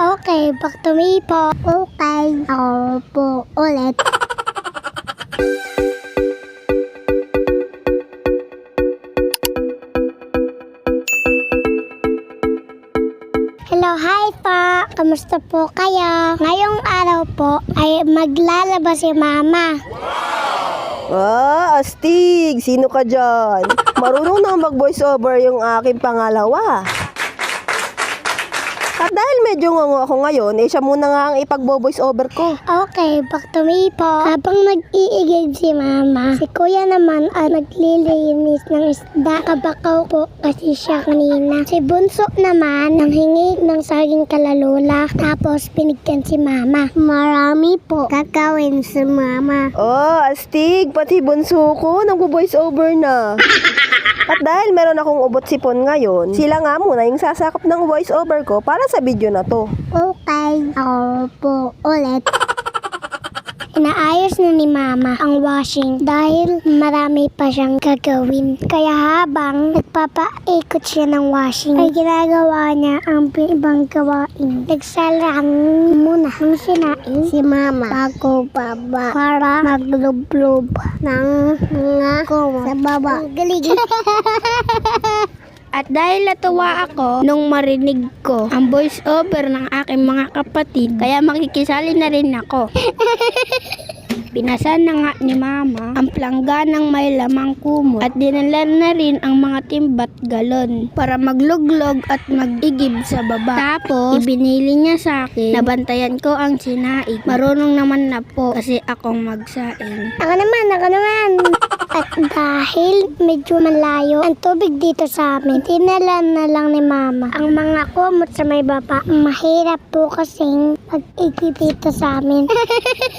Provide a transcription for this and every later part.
Okay, back to me po. Okay, ako po ulit. Hello, hi po! Kamusta po kayo? Ngayong araw po ay maglalaba si Mama. Astig! Sino ka dyan? Marunong na mag-voice over yung aking pangalawa. At dahil medyo ngongo ako ngayon, siya muna nga ang ipag-voice over ko. Okay, back to me po. Habang nag-iigib si Mama, si Kuya naman ay naglilinis ng isda. Kabakaw po kasi siya kanina. Si Bunso naman nanghingi ng saging kalalula. Tapos pinigyan si Mama. Marami po kakawin si Mama. Astig! Pati bunso ko, nag-voice over na. At dahil meron akong ubot sipon ngayon, sila nga muna yung sasakop ng voice over ko para sa video na to. Okay, ako po ulit. Inaayos na ni Mama ang washing dahil marami pa siyang gagawin. Kaya habang nagpapaikot siya ng washing, ay ginagawa niya ang ibang gawain. Nagsalang muna ng sinain si Mama bago baba para maglublob ng mga kumot sa baba. Galing! At dahil natuwa ako nung marinig ko ang voice over ng aking mga kapatid, kaya makikisali na rin ako. Pinasan na nga ni Mama ang plangganang may lamang kumot at dinala na rin ang mga timbat galon para magluglog at mag-igib sa baba. Tapos, ibinili niya sa akin, nabantayan ko ang sinaig. Marunong naman na po kasi akong magsaing. Ako naman. At dahil medyo malayo ang tubig dito sa amin, dinala na lang ni Mama ang mga kumot sa may baba. Mahirap po kasing pag-igib dito sa amin.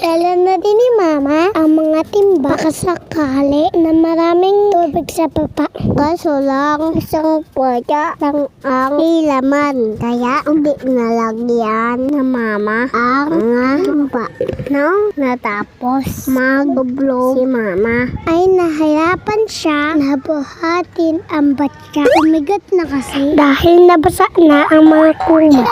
Dala na din ni Mama ang mga timba kasakali na maraming tubig sa baba. Kaso lang isang puwaya lang ang ilaman. Kaya hindi nalagyan ng Mama ang mga timba. Nang natapos mag-blow si Mama, ay nahirapan siya na buhatin ang batya. Umigat na kasi dahil nabasa na ang mga kumot.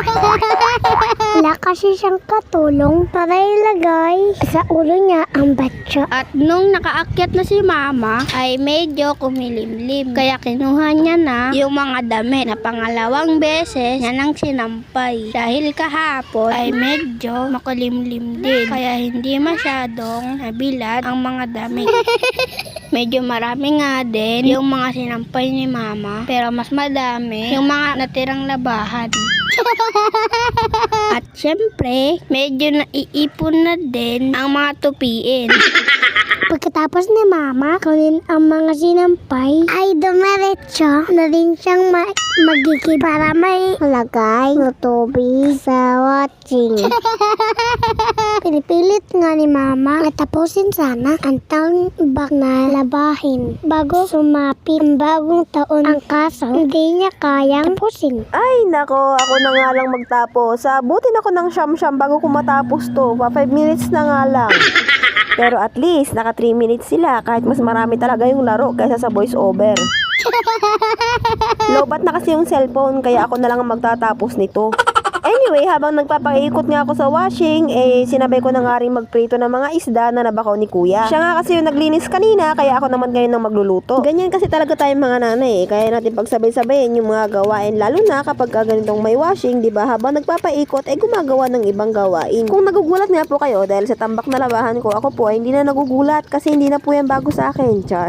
Wala kasi siyang katulong para ilagay sa ulo niya ang batya. At nung nakaakyat na si Mama, ay medyo kumilimlim. Kaya kinuha niya na yung mga damit na pangalawang beses niya nang sinampay. Dahil kahapon ay medyo makulimlim din. Kaya hindi masyadong nabilad ang mga damit. Medyo marami nga din yung mga sinampay ni Mama, pero mas madami yung mga natirang labahan. At syempre, medyo naiipon na din ang mga tupiin. Pagkatapos ni Mama kunin ang mga sinampay, ay dumiretso na rin siyang magigib para may lagay ng tubig sa watching. Pinipilit nga ni Mama na tapusin sana ang tambak na labahin bago sumapit ang bagong taon. Ang kaso, hindi niya kayang tapusin. Ay, nako, ako na nga lang magtapos. Abutin ako ng siyam-siyam bago ko matapos to. 5 minutes na nga lang. Pero at least, naka 3 minutes sila kahit mas marami talaga yung laro kaysa sa voice over. Lobat na kasi yung cellphone kaya ako na lang ang magtatapos nito. Anyway, habang nagpapaikot nga ako sa washing, sinabay ko na nga rin magprito ng mga isda na nabakaw ni Kuya. Siya nga kasi yung naglinis kanina, kaya ako naman ngayon ang magluluto. Ganyan kasi talaga tayong mga nanay, kaya natin pagsabay-sabayin yung mga gawain, lalo na kapag ganitong may washing, diba? Habang nagpapaikot, gumagawa ng ibang gawain. Kung nagugulat nga po kayo dahil sa tambak na labahan ko, ako po ay hindi na nagugulat kasi hindi na po yan bago sa akin, char.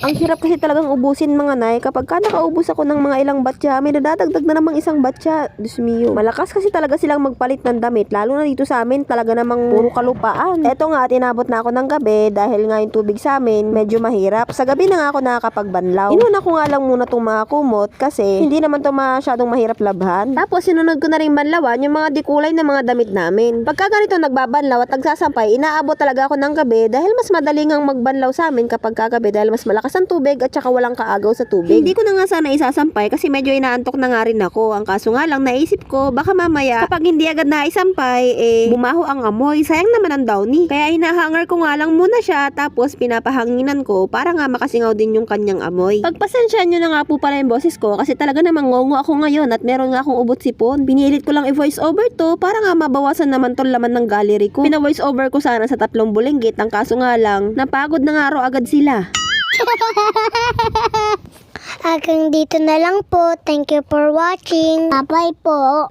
Ang hirap kasi talagang ubusin mga nay, kapag nakaubos ako ng mga ilang batya, may nadadagdag na namang isang batya. Diyos mio. Malakas kasi talaga silang magpalit ng damit, lalo na dito sa amin talaga namang puro kalupaan. Eto nga, tinabot na ako ng gabi dahil nga yung tubig sa amin medyo mahirap. Sa gabi na nga ako nakakapagbanlaw. Inuna ko nga lang muna itong mga kumot kasi hindi naman ito masyadong mahirap labhan. Tapos sinunod ko na rin banlawan yung mga dikulay na mga damit namin. Pagka ganito nagbabanlaw at nagsasampay, inaabot talaga ako ng gabi dahil mas madaling ang magbanlaw sa amin kapag kagabi dahil mas malakas ang tubig at saka walang kaagaw sa tubig. Hindi ko na nga sana isasampay kasi medyo inaantok na nga rin ako. Ang kaso nga lang naisip ko, baka mamaya kapag hindi agad naisampay, bumaho ang amoy. Sayang naman ang downy. Kaya hinahanger ko nga lang muna siya, tapos pinapahanginan ko para nga makasingaw din yung kanyang amoy. Pagpasensyahan nyo na nga po pala yung boses ko kasi talaga namang ngongo ako ngayon at meron nga akong ubot sipon. Pinilit ko lang i-voice over to para nga mabawasan naman tong laman ng gallery ko. Pina-voice over ko sana sa 3 bulinggit, ang kaso nga lang, napagod na nga raw agad sila. Hanggang dito na lang po. Thank you for watching. Bye-bye po.